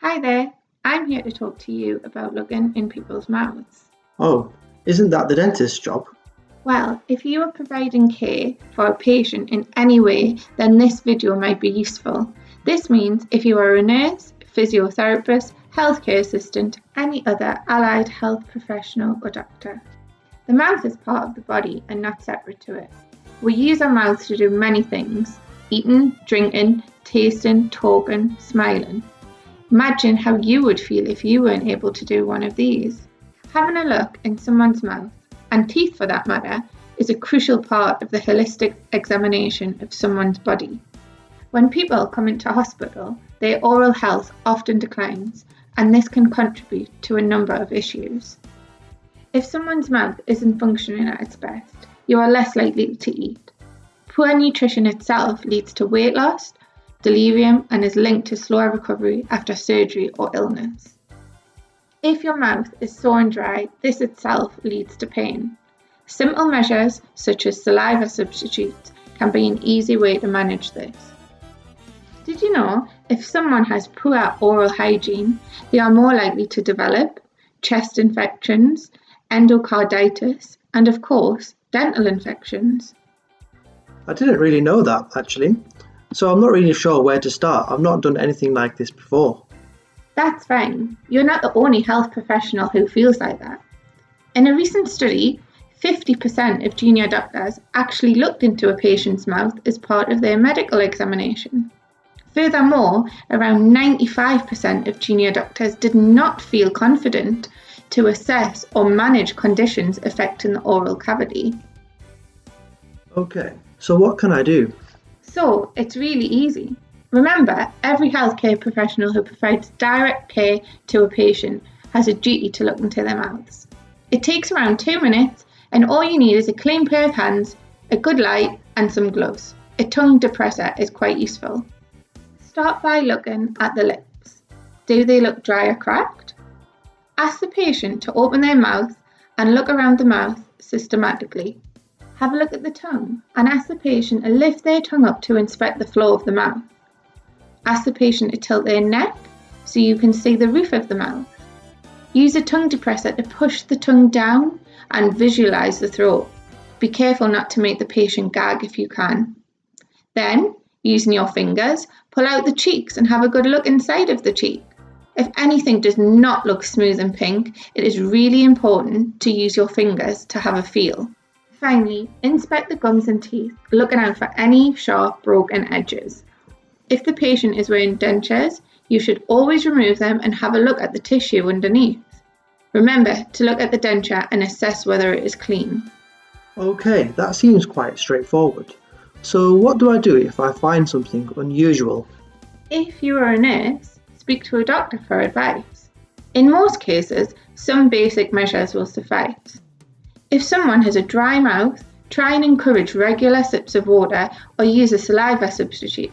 Hi there, I'm here to talk to you about looking in people's mouths. Oh, isn't that the dentist's job? Well, if you are providing care for a patient in any way, then this video might be useful. This means if you are a nurse, physiotherapist, healthcare assistant, any other allied health professional or doctor. The mouth is part of the body and not separate to it. We use our mouths to do many things: eating, drinking, tasting, talking, smiling. Imagine how you would feel if you weren't able to do one of these. Having a look in someone's mouth, and teeth for that matter, is a crucial part of the holistic examination of someone's body. When people come into hospital, their oral health often declines, and this can contribute to a number of issues. If someone's mouth isn't functioning at its best, you are less likely to eat. Poor nutrition itself leads to weight loss, delirium, and is linked to slower recovery after surgery or illness. If your mouth is sore and dry, this itself leads to pain. Simple measures such as saliva substitutes can be an easy way to manage this. Did you know if someone has poor oral hygiene, they are more likely to develop chest infections, endocarditis, and of course, dental infections? I didn't really know that, actually. So I'm not really sure where to start. I've not done anything like this before. That's fine. You're not the only health professional who feels like that. In a recent study, 50% of junior doctors actually looked into a patient's mouth as part of their medical examination. Furthermore, around 95% of junior doctors did not feel confident to assess or manage conditions affecting the oral cavity. Okay, so what can I do? So it's really easy. Remember, every healthcare professional who provides direct care to a patient has a duty to look into their mouths. It takes around 2 minutes, and all you need is a clean pair of hands, a good light, and some gloves. A tongue depressor is quite useful. Start by looking at the lips. Do they look dry or cracked? Ask the patient to open their mouth and look around the mouth systematically. Have a look at the tongue and ask the patient to lift their tongue up to inspect the floor of the mouth. Ask the patient to tilt their neck so you can see the roof of the mouth. Use a tongue depressor to push the tongue down and visualize the throat. Be careful not to make the patient gag if you can. Then, using your fingers, pull out the cheeks and have a good look inside of the cheek. If anything does not look smooth and pink, it is really important to use your fingers to have a feel. Finally, inspect the gums and teeth, looking out for any sharp, broken edges. If the patient is wearing dentures, you should always remove them and have a look at the tissue underneath. Remember to look at the denture and assess whether it is clean. Okay, that seems quite straightforward. So what do I do if I find something unusual? If you are a nurse, speak to a doctor for advice. In most cases, some basic measures will suffice. If someone has a dry mouth, try and encourage regular sips of water or use a saliva substitute.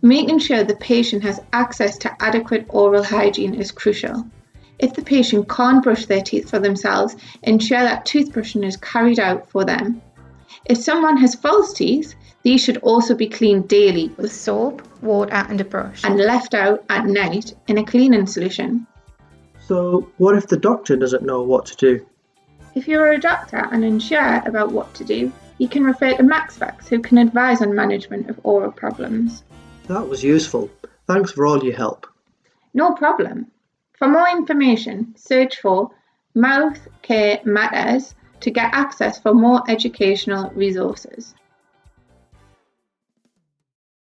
Making sure the patient has access to adequate oral hygiene is crucial. If the patient can't brush their teeth for themselves, ensure that toothbrushing is carried out for them. If someone has false teeth, these should also be cleaned daily with soap, water and a brush and left out at night in a cleaning solution. So what if the doctor doesn't know what to do? If you are a doctor and unsure about what to do, you can refer to MaxVax, who can advise on management of oral problems. That was useful. Thanks for all your help. No problem. For more information, search for Mouth Care Matters to get access for more educational resources.